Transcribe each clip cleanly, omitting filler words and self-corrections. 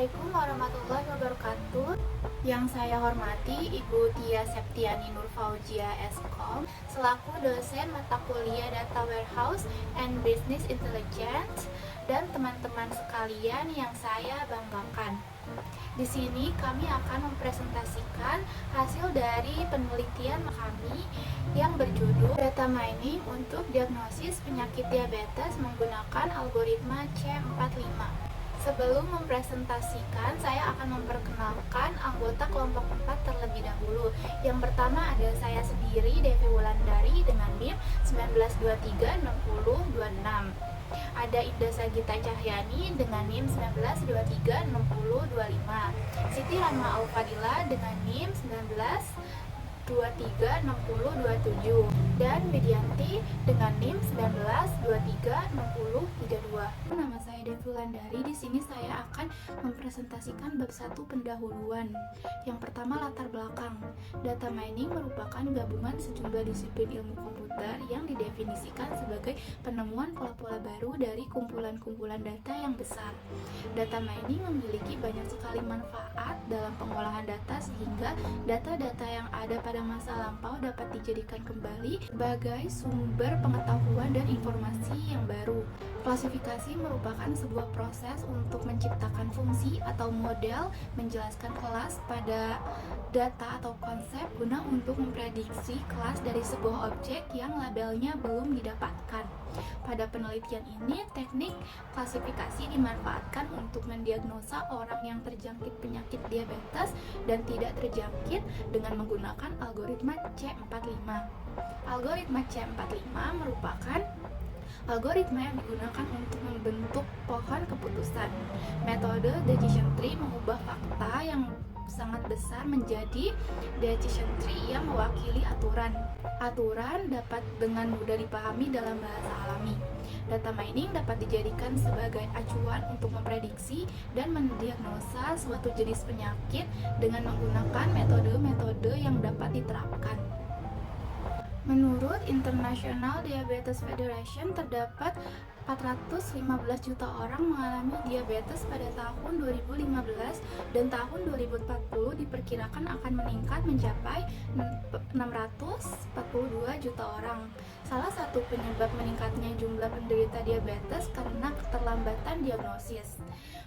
Assalamualaikum warahmatullahi wabarakatuh. Yang saya hormati Ibu Tia Septiani Nur Fauzia Eskom selaku dosen mata kuliah Data Warehouse and Business Intelligence dan teman-teman sekalian yang saya banggakan. Di sini kami akan mempresentasikan hasil dari penelitian kami yang berjudul Data Mining untuk Diagnosis Penyakit Diabetes menggunakan algoritma C45. Sebelum mempresentasikan, saya akan memperkenalkan anggota kelompok 4 terlebih dahulu. Yang pertama ada saya sendiri, Devi Wulandari dengan NIM 19236026. Ada Indah Sagita Cahyani dengan NIM 19236025. Siti Rama Alfadila dengan NIM 19236027 dan Widianti dengan NIM 19236032. Nama saya Devi Wulandari. Di sini saya akan mempresentasikan bab 1 pendahuluan. Yang pertama, latar belakang. Data mining merupakan gabungan sejumlah disiplin ilmu komputer yang didefinisikan sebagai penemuan pola-pola baru dari kumpulan-kumpulan data yang besar. Data mining memiliki banyak sekali manfaat dalam pengolahan data sehingga data-data yang ada pada masa lampau dapat dijadikan kembali sebagai sumber pengetahuan dan informasi yang baru. Klasifikasi merupakan sebuah proses untuk menciptakan fungsi atau model menjelaskan kelas pada data atau konsep guna untuk memprediksi kelas dari sebuah objek yang labelnya belum didapatkan. Pada penelitian ini, teknik klasifikasi dimanfaatkan untuk mendiagnosa orang yang terjangkit penyakit diabetes dan tidak terjangkit dengan menggunakan algoritma C45. Algoritma C45 merupakan algoritma yang digunakan untuk membentuk pohon keputusan. Metode decision tree mengubah fakta yang sangat besar menjadi decision tree yang mewakili aturan. Aturan dapat dengan mudah dipahami dalam bahasa alami. Data mining dapat dijadikan sebagai acuan untuk memprediksi dan mendiagnosa suatu jenis penyakit dengan menggunakan metode-metode yang dapat diterapkan. Menurut International Diabetes Federation, terdapat 415 juta orang mengalami diabetes pada tahun 2015 dan tahun 2040 diperkirakan akan meningkat mencapai 642 juta orang. Salah satu penyebab meningkatnya jumlah penderita diabetes karena keterlambatan diagnosis.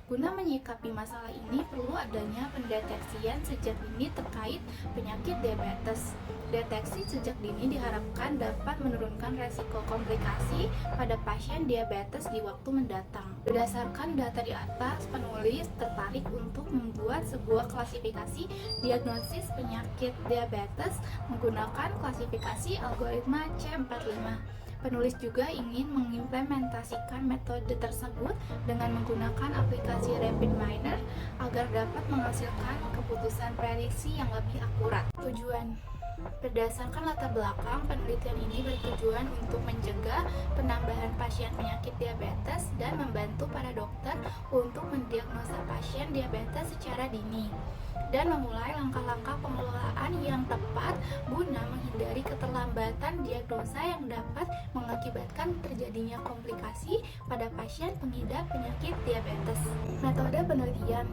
Guna menyikapi masalah ini perlu adanya pendeteksian sejak dini terkait penyakit diabetes. Deteksi sejak dini diharapkan dapat menurunkan resiko komplikasi pada pasien diabetes di waktu mendatang. Berdasarkan data di atas, penulis tertarik untuk membuat sebuah klasifikasi diagnosis penyakit diabetes menggunakan klasifikasi algoritma C45. Penulis juga ingin mengimplementasikan metode tersebut dengan menggunakan aplikasi Rapid Miner agar dapat menghasilkan keputusan prediksi yang lebih akurat. Tujuan: berdasarkan latar belakang, penelitian ini bertujuan untuk mencegah penambahan pasien penyakit diabetes dan membantu para dokter untuk mendiagnosa pasien diabetes secara dini dan memulai langkah-langkah pengelolaan yang tepat guna menghindari keterlambatan diagnosa yang dapat mengakibatkan terjadinya komplikasi pada pasien pengidap penyakit diabetes. Metode penelitian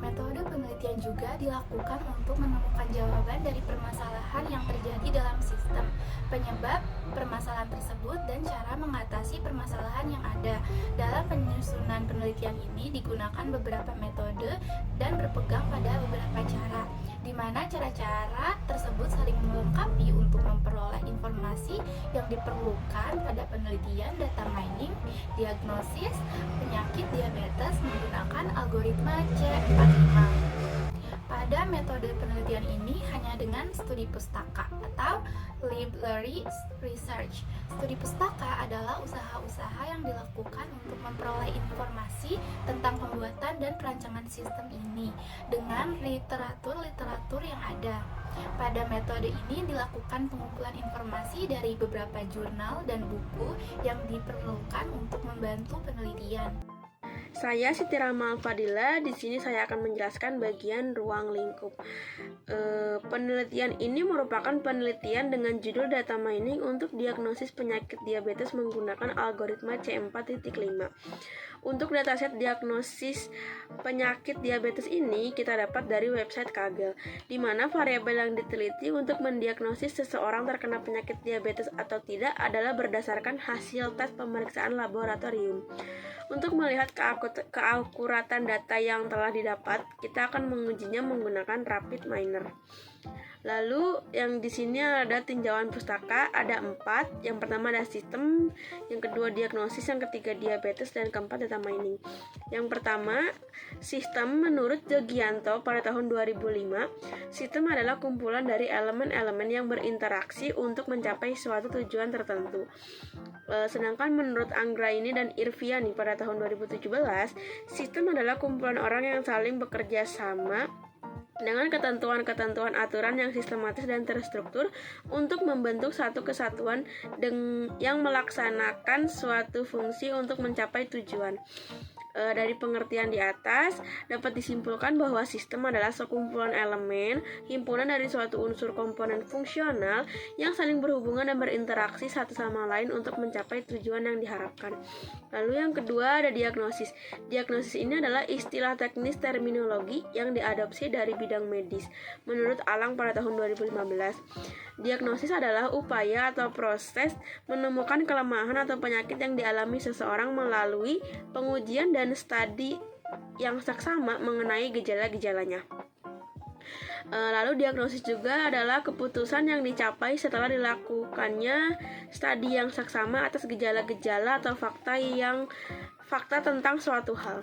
juga dilakukan untuk menemukan jawaban dari permasalahan yang terjadi dalam sistem, penyebab permasalahan tersebut, dan cara mengatasi permasalahan yang ada. Dalam penyusunan penelitian ini digunakan beberapa metode dan berpegang pada beberapa cara, di mana cara-cara tersebut saling melengkapi untuk memperoleh informasi yang diperlukan pada penelitian data mining diagnosis penyakit diabetes menggunakan algoritma C45. Pada metode penelitian ini hanya dengan studi pustaka atau library research. Studi pustaka adalah usaha-usaha yang dilakukan untuk memperoleh informasi tentang pembuatan dan perancangan sistem ini dengan literatur yang ada. Pada metode ini dilakukan pengumpulan informasi dari beberapa jurnal dan buku yang diperlukan untuk membantu penelitian. Saya Siti Rama Alfadila. Di sini saya akan menjelaskan bagian ruang lingkup. Penelitian ini merupakan penelitian dengan judul Data Mining untuk Diagnosis Penyakit Diabetes menggunakan algoritma C4.5. Untuk dataset diagnosis penyakit diabetes ini kita dapat dari website Kaggle, di mana variabel yang diteliti untuk mendiagnosis seseorang terkena penyakit diabetes atau tidak adalah berdasarkan hasil tes pemeriksaan laboratorium. Untuk melihat keakuratan data yang telah didapat, kita akan mengujinya menggunakan Rapid Miner. Lalu yang di sini ada tinjauan pustaka, ada 4. Yang pertama ada sistem, yang kedua diagnosis, yang ketiga diabetes, dan keempat data mining. Yang pertama, sistem menurut Jogianto pada tahun 2005, sistem adalah kumpulan dari elemen-elemen yang berinteraksi untuk mencapai suatu tujuan tertentu. Sedangkan menurut Anggraini dan Irviani pada tahun 2017, sistem adalah kumpulan orang yang saling bekerja sama dengan ketentuan-ketentuan aturan yang sistematis dan terstruktur untuk membentuk satu kesatuan yang melaksanakan suatu fungsi untuk mencapai tujuan. Dari pengertian di atas, dapat disimpulkan bahwa sistem adalah sekumpulan elemen, himpunan dari suatu unsur komponen fungsional yang saling berhubungan dan berinteraksi satu sama lain untuk mencapai tujuan yang diharapkan. Lalu yang kedua ada diagnosis. Diagnosis ini adalah istilah teknis terminologi yang diadopsi dari bidang medis. Menurut Alang pada tahun 2015, diagnosis adalah upaya atau proses menemukan kelemahan atau penyakit yang dialami seseorang melalui pengujian dan studi yang saksama mengenai gejala-gejalanya. Lalu diagnosis juga adalah keputusan yang dicapai setelah dilakukannya studi yang saksama atas gejala-gejala atau fakta tentang suatu hal.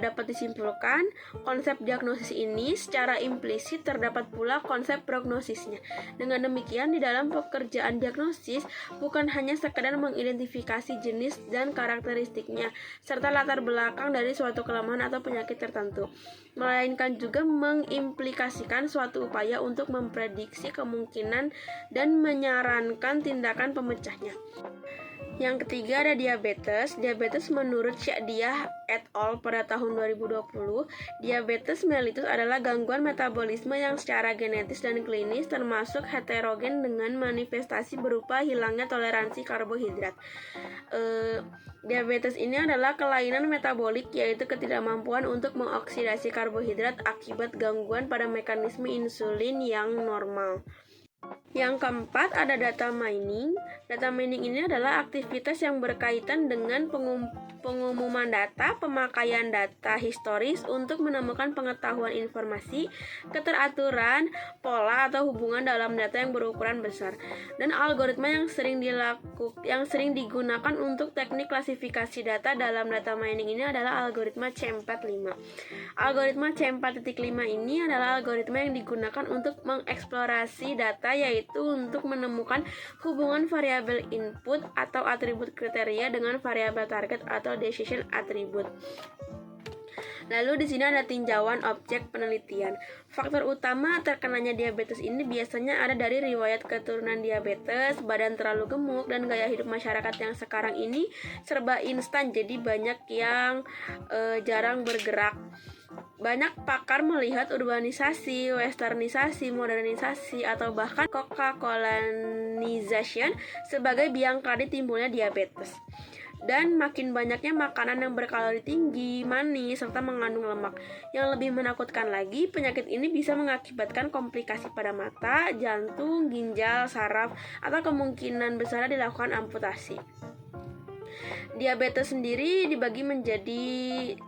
Dapat disimpulkan, konsep diagnosis ini secara implisit terdapat pula konsep prognosisnya. Dengan demikian, di dalam pekerjaan diagnosis bukan hanya sekedar mengidentifikasi jenis dan karakteristiknya serta latar belakang dari suatu kelemahan atau penyakit tertentu, melainkan juga mengimplikasikan suatu upaya untuk memprediksi kemungkinan dan menyarankan tindakan pemecahnya. Yang ketiga ada diabetes. Diabetes menurut Syadiah et al. Pada tahun 2020, diabetes mellitus adalah gangguan metabolisme yang secara genetis dan klinis termasuk heterogen dengan manifestasi berupa hilangnya toleransi karbohidrat. Diabetes ini adalah kelainan metabolik, yaitu ketidakmampuan untuk mengoksidasi karbohidrat akibat gangguan pada mekanisme insulin yang normal. Yang keempat ada data mining. Data mining ini adalah aktivitas yang berkaitan dengan pengumuman data, pemakaian data historis untuk menemukan pengetahuan informasi, keteraturan, pola atau hubungan dalam data yang berukuran besar. Dan algoritma yang sering digunakan untuk teknik klasifikasi data dalam data mining ini adalah algoritma C45. Algoritma C4.5 ini adalah algoritma yang digunakan untuk mengeksplorasi data, yaitu untuk menemukan hubungan variabel input atau atribut kriteria dengan variabel target atau decision attribute. Lalu di sini ada tinjauan objek penelitian. Faktor utama terkenanya diabetes ini biasanya ada dari riwayat keturunan diabetes, badan terlalu gemuk, dan gaya hidup masyarakat yang sekarang ini serba instan, jadi banyak yang jarang bergerak. Banyak pakar melihat urbanisasi, westernisasi, modernisasi, atau bahkan Coca-Colanization sebagai biang kadi timbulnya diabetes. Dan makin banyaknya makanan yang berkalori tinggi, manis, serta mengandung lemak. Yang lebih menakutkan lagi, penyakit ini bisa mengakibatkan komplikasi pada mata, jantung, ginjal, saraf, atau kemungkinan besar dilakukan amputasi. Diabetes sendiri dibagi menjadi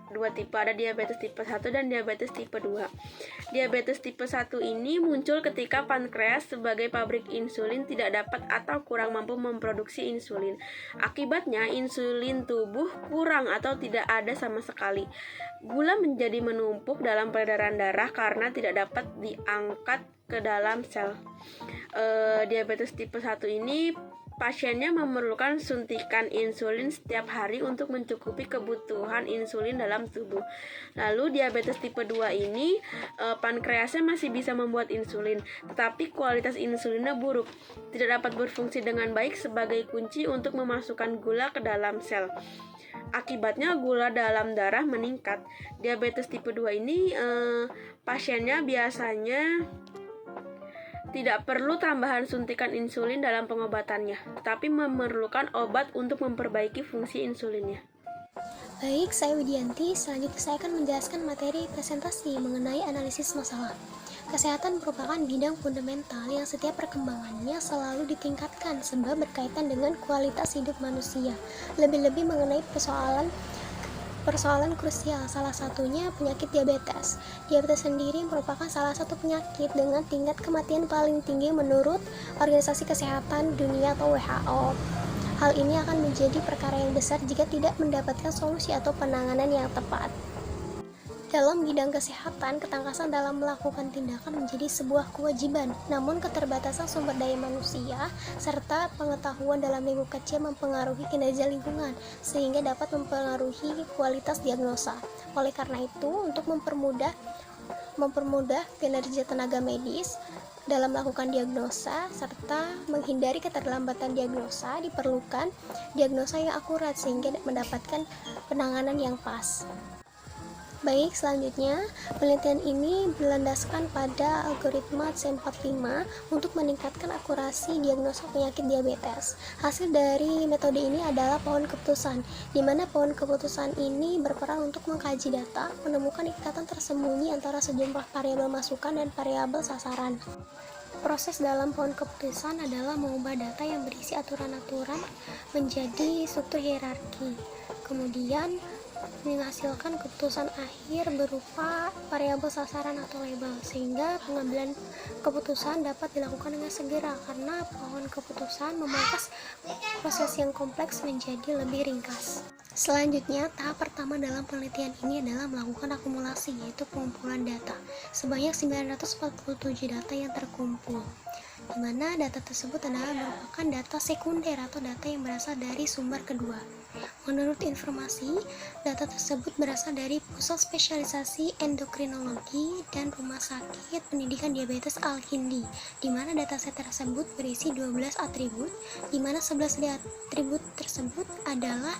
2 tipe, ada diabetes tipe 1 dan diabetes tipe 2. Diabetes tipe 1 ini muncul ketika pankreas sebagai pabrik insulin tidak dapat atau kurang mampu memproduksi insulin. Akibatnya insulin tubuh kurang atau tidak ada sama sekali. Gula menjadi menumpuk dalam peredaran darah karena tidak dapat diangkat ke dalam sel. Diabetes tipe 1 ini pasiennya memerlukan suntikan insulin setiap hari untuk mencukupi kebutuhan insulin dalam tubuh. Lalu diabetes tipe 2 ini pankreasnya masih bisa membuat insulin, tetapi kualitas insulinnya buruk, tidak dapat berfungsi dengan baik sebagai kunci untuk memasukkan gula ke dalam sel. Akibatnya gula dalam darah meningkat. Diabetes tipe 2 ini pasiennya biasanya tidak perlu tambahan suntikan insulin dalam pengobatannya, tetapi memerlukan obat untuk memperbaiki fungsi insulinnya. Baik, saya Widianti. Selanjutnya saya akan menjelaskan materi presentasi mengenai analisis masalah. Kesehatan merupakan bidang fundamental yang setiap perkembangannya selalu ditingkatkan sebab berkaitan dengan kualitas hidup manusia. Lebih-lebih mengenai persoalan krusial, salah satunya penyakit diabetes. Diabetes sendiri merupakan salah satu penyakit dengan tingkat kematian paling tinggi menurut Organisasi Kesehatan Dunia atau WHO. Hal ini akan menjadi perkara yang besar jika tidak mendapatkan solusi atau penanganan yang tepat. Dalam bidang kesehatan, ketangkasan dalam melakukan tindakan menjadi sebuah kewajiban, namun keterbatasan sumber daya manusia serta pengetahuan dalam lingkup kecil mempengaruhi kinerja lingkungan, sehingga dapat mempengaruhi kualitas diagnosa. Oleh karena itu, untuk mempermudah kinerja tenaga medis dalam melakukan diagnosa serta menghindari keterlambatan diagnosa, diperlukan diagnosa yang akurat sehingga mendapatkan penanganan yang pas. Baik, selanjutnya penelitian ini berlandaskan pada algoritma C45 untuk meningkatkan akurasi diagnosa penyakit diabetes. Hasil dari metode ini adalah pohon keputusan, di mana pohon keputusan ini berperan untuk mengkaji data, menemukan ikatan tersembunyi antara sejumlah variabel masukan dan variabel sasaran. Proses dalam pohon keputusan adalah mengubah data yang berisi aturan-aturan menjadi struktur hierarki. Kemudian menghasilkan keputusan akhir berupa variabel sasaran atau label, sehingga pengambilan keputusan dapat dilakukan dengan segera karena pohon keputusan memangkas proses yang kompleks menjadi lebih ringkas. Selanjutnya, tahap pertama dalam penelitian ini adalah melakukan akumulasi, yaitu pengumpulan data sebanyak 947 data yang terkumpul, di mana data tersebut adalah merupakan data sekunder atau data yang berasal dari sumber kedua. Menurut informasi, data tersebut berasal dari Pusat Spesialisasi Endokrinologi dan Rumah Sakit Pendidikan Diabetes Al-Hindi, di mana dataset tersebut berisi 12 atribut, di mana 11 atribut tersebut adalah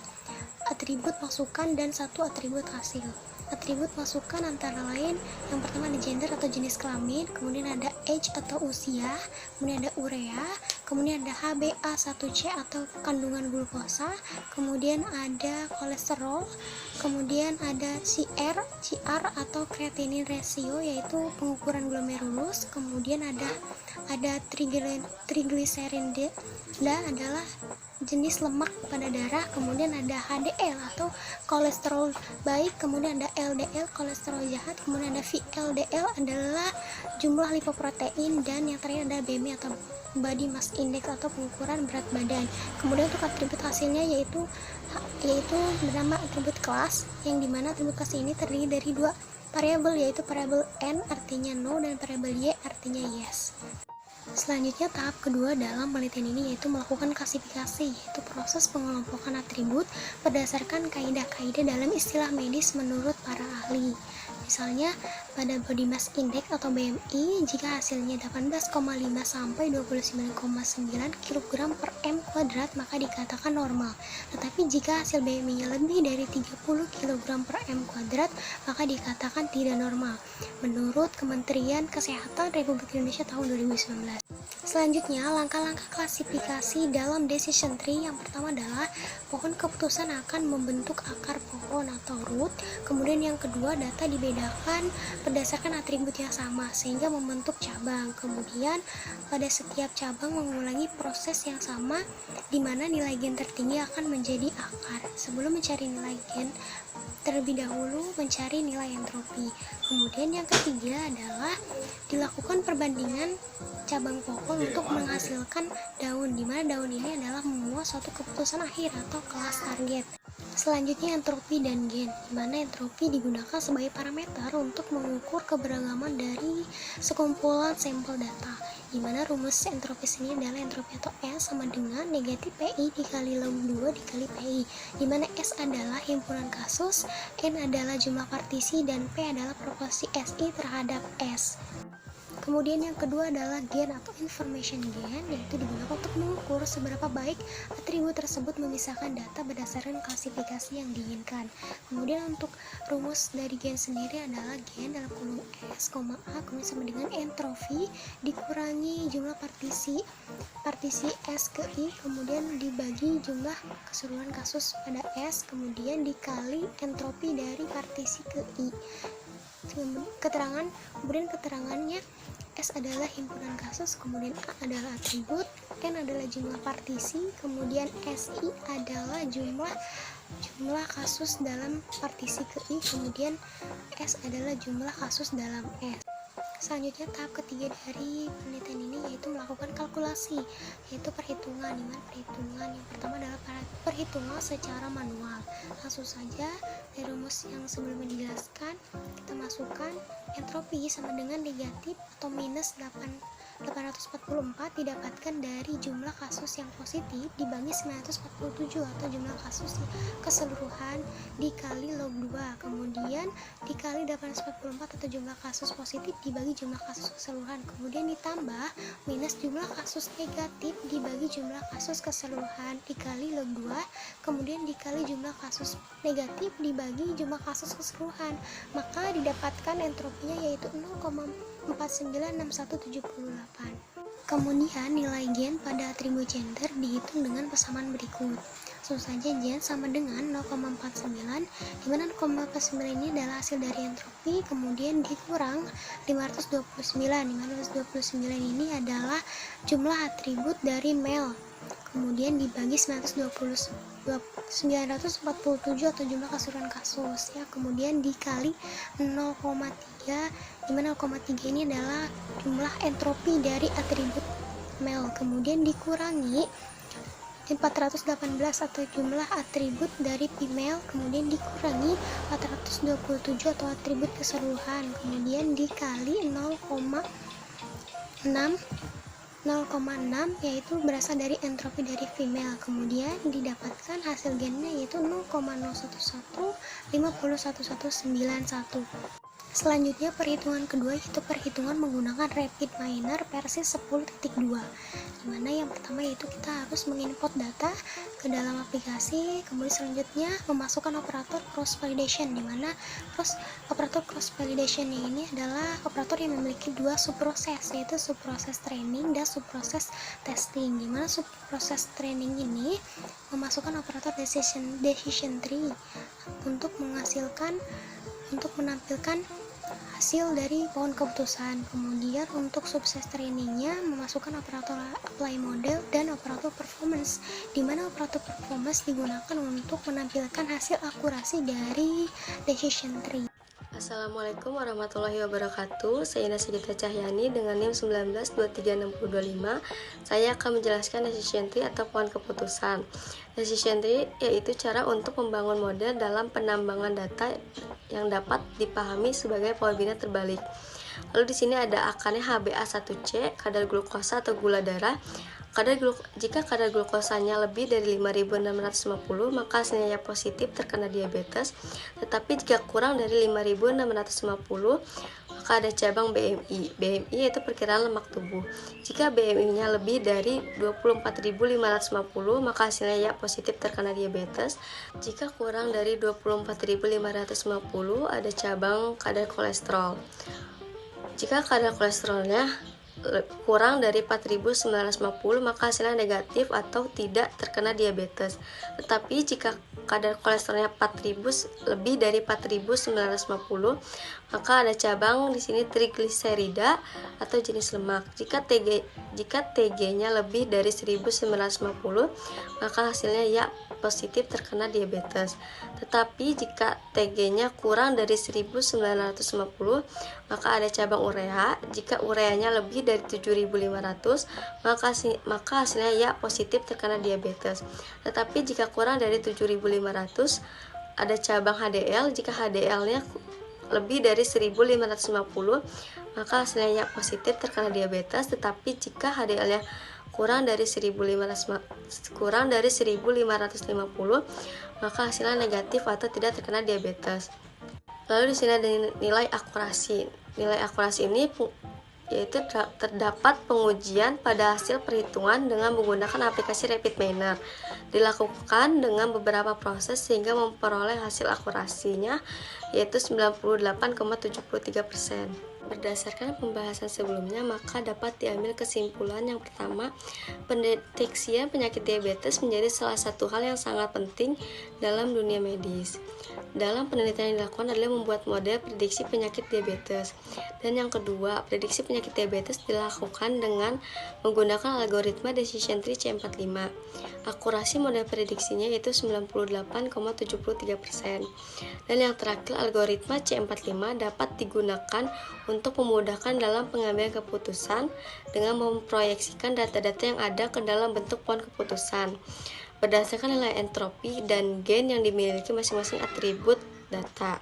atribut masukan dan 1 atribut hasil. Atribut masukan antara lain yang pertama ada gender atau jenis kelamin, kemudian ada age atau usia, kemudian ada urea, kemudian ada HbA1c atau kandungan glukosa, kemudian ada kolesterol, kemudian ada CR atau creatinine ratio yaitu pengukuran glomerulus, kemudian ada triglycerida adalah jenis lemak pada darah, kemudian ada HDL atau kolesterol baik, kemudian ada LDL kolesterol jahat, kemudian ada VLDL adalah jumlah lipoprotein, dan yang terakhir ada BMI atau body mass index atau pengukuran berat badan. Kemudian untuk atribut hasilnya yaitu bernama atribut kelas, yang dimana atribut kelas ini terdiri dari 2 variabel, yaitu variabel N artinya no dan variabel Y artinya yes. Selanjutnya tahap kedua dalam penelitian ini yaitu melakukan klasifikasi, yaitu proses pengelompokan atribut berdasarkan kaidah-kaidah dalam istilah medis menurut para ahli. Misalnya pada body mass index atau BMI, jika hasilnya 18,5 sampai 29,9 kg per m kuadrat maka dikatakan normal. Tetapi jika hasil BMI-nya lebih dari 30 kg per m kuadrat maka dikatakan tidak normal menurut Kementerian Kesehatan Republik Indonesia tahun 2019. Selanjutnya, langkah-langkah klasifikasi dalam decision tree yang pertama adalah pohon keputusan akan membentuk akar pohon atau root. Kemudian yang kedua, data dibedakan berdasarkan atribut yang sama sehingga membentuk cabang. Kemudian pada setiap cabang mengulangi proses yang sama di mana nilai gen tertinggi akan menjadi akar. Sebelum mencari nilai gen, terlebih dahulu mencari nilai entropi. Kemudian yang ketiga adalah dilakukan perbandingan cabang pohon untuk menghasilkan daun, di mana daun ini adalah membuat suatu keputusan akhir atau kelas target. Selanjutnya entropi dan gen, di mana entropi digunakan sebagai parameter untuk mengukur keberagaman dari sekumpulan sampel data, di mana rumus entropis ini adalah entropi atau S sama dengan negatif PI dikali log 2 dikali PI, di mana S adalah himpunan kasus, N adalah jumlah partisi, dan P adalah proporsi SI terhadap S. Kemudian yang kedua adalah gain atau information gain, yaitu digunakan untuk mengukur seberapa baik atribut tersebut memisahkan data berdasarkan klasifikasi yang diinginkan. Kemudian untuk rumus dari gain sendiri adalah gain dalam kurung S, A, kemudian sama dengan entropi dikurangi jumlah partisi S ke I, kemudian dibagi jumlah keseluruhan kasus pada S, kemudian dikali entropi dari partisi ke I. Kemudian keterangannya, S adalah himpunan kasus, kemudian A adalah atribut, N adalah jumlah partisi, kemudian SI adalah jumlah kasus dalam partisi ke I, kemudian S adalah jumlah kasus dalam S. Selanjutnya tahap ketiga dari penelitian ini yaitu melakukan kalkulasi, yaitu perhitungan. Dimana perhitungan yang pertama adalah perhitungan secara manual. Langsung saja dari rumus yang sebelumnya dijelaskan, kita masukkan entropi sama dengan negatif atau minus 844 didapatkan dari jumlah kasus yang positif dibagi 947 atau jumlah kasus keseluruhan dikali log 2, kemudian dikali 844 atau jumlah kasus positif dibagi jumlah kasus keseluruhan, kemudian ditambah minus jumlah kasus negatif dibagi jumlah kasus keseluruhan dikali log 2, kemudian dikali jumlah kasus negatif dibagi jumlah kasus keseluruhan, maka didapatkan entropinya yaitu 0,496178. Kemudian nilai gain pada atribut gender dihitung dengan persamaan berikut. Langsung saja gain sama dengan 0,49, dimana 0,49 ini adalah hasil dari entropi, kemudian dikurang 529, dimana 529 ini adalah jumlah atribut dari male, kemudian dibagi 947 atau jumlah keseluruhan kasus ya, kemudian dikali 0,3, dimana 0,3 ini adalah jumlah entropi dari atribut male, kemudian dikurangi 418 atau jumlah atribut dari female, kemudian dikurangi 427 atau atribut keseluruhan, kemudian dikali 0,6 yaitu berasal dari entropi dari female, kemudian didapatkan hasil gainnya yaitu 0,01151191. Selanjutnya perhitungan kedua yaitu perhitungan menggunakan rapid miner versi 10.2, dimana yang pertama yaitu kita harus menginput data ke dalam aplikasi, kemudian selanjutnya memasukkan operator cross validation, dimana operator cross validation ini adalah operator yang memiliki dua subproses, yaitu subproses training dan subproses testing, dimana subproses training ini memasukkan operator decision tree untuk menampilkan hasil dari pohon keputusan. Kemudian untuk subset trainingnya memasukkan operator apply model dan operator performance, di mana operator performance digunakan untuk menampilkan hasil akurasi dari decision tree. Assalamualaikum warahmatullahi wabarakatuh. Saya Nasidita Cahyani dengan NIM 19236025. Saya akan menjelaskan decision tree atau pohon keputusan. Decision tree yaitu cara untuk membangun model dalam penambangan data yang dapat dipahami sebagai pola biner terbalik. Lalu di sini ada akarnya HbA1c, kadar glukosa atau gula darah. Jika kadar glukosanya lebih dari 5.650, maka hasilnya positif terkena diabetes. Tetapi jika kurang dari 5.650, maka ada cabang BMI. BMI yaitu perkiraan lemak tubuh. Jika BMI-nya lebih dari 24.550, maka hasilnya positif terkena diabetes. Jika kurang dari 24.550, ada cabang kadar kolesterol. Jika kadar kolesterolnya kurang dari 4.950, maka hasilnya negatif atau tidak terkena diabetes. Tetapi jika kadar kolesterolnya 4.000 lebih dari 4.950, maka ada cabang di sini trigliserida atau jenis lemak. Jika TG-nya lebih dari 1.950, maka hasilnya positif terkena diabetes. Tetapi jika TG-nya kurang dari 1.950, maka ada cabang urea. Jika ureanya lebih dari 7.500, maka hasilnya positif terkena diabetes. Tetapi jika kurang dari 7.500, ada cabang HDL. Jika HDL-nya lebih dari 1.550, maka hasilnya positif terkena diabetes. Tetapi jika HDL-nya kurang dari 1.550, maka hasilnya negatif atau tidak terkena diabetes. Lalu di sini ada nilai akurasi. Nilai akurasi ini yaitu terdapat pengujian pada hasil perhitungan dengan menggunakan aplikasi Rapid Miner. Dilakukan dengan beberapa proses sehingga memperoleh hasil akurasinya yaitu 98,73%. Berdasarkan pembahasan sebelumnya, maka dapat diambil kesimpulan yang pertama, pendeteksian penyakit diabetes menjadi salah satu hal yang sangat penting dalam dunia medis. Dalam penelitian yang dilakukan adalah membuat model prediksi penyakit diabetes. Dan yang kedua, prediksi penyakit diabetes dilakukan dengan menggunakan algoritma decision tree C45. Akurasi model prediksinya yaitu 98,73%. Dan yang terakhir, algoritma C45 dapat digunakan untuk memudahkan dalam pengambilan keputusan dengan memproyeksikan data-data yang ada ke dalam bentuk pohon keputusan berdasarkan nilai entropi dan gain yang dimiliki masing-masing atribut data.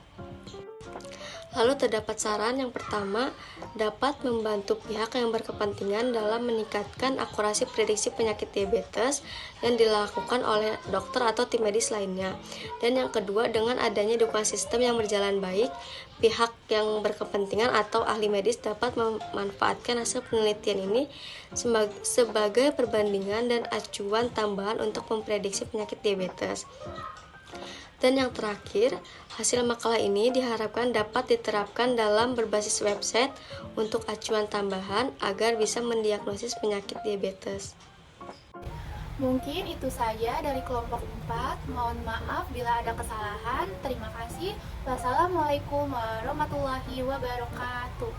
Lalu terdapat saran yang pertama, dapat membantu pihak yang berkepentingan dalam meningkatkan akurasi prediksi penyakit diabetes yang dilakukan oleh dokter atau tim medis lainnya. Dan yang kedua, dengan adanya dukungan sistem yang berjalan baik, pihak yang berkepentingan atau ahli medis dapat memanfaatkan hasil penelitian ini sebagai perbandingan dan acuan tambahan untuk memprediksi penyakit diabetes. Dan yang terakhir, hasil makalah ini diharapkan dapat diterapkan dalam berbasis website untuk acuan tambahan agar bisa mendiagnosis penyakit diabetes. Mungkin itu saja dari kelompok 4. Mohon maaf bila ada kesalahan. Terima kasih. Wassalamualaikum warahmatullahi wabarakatuh.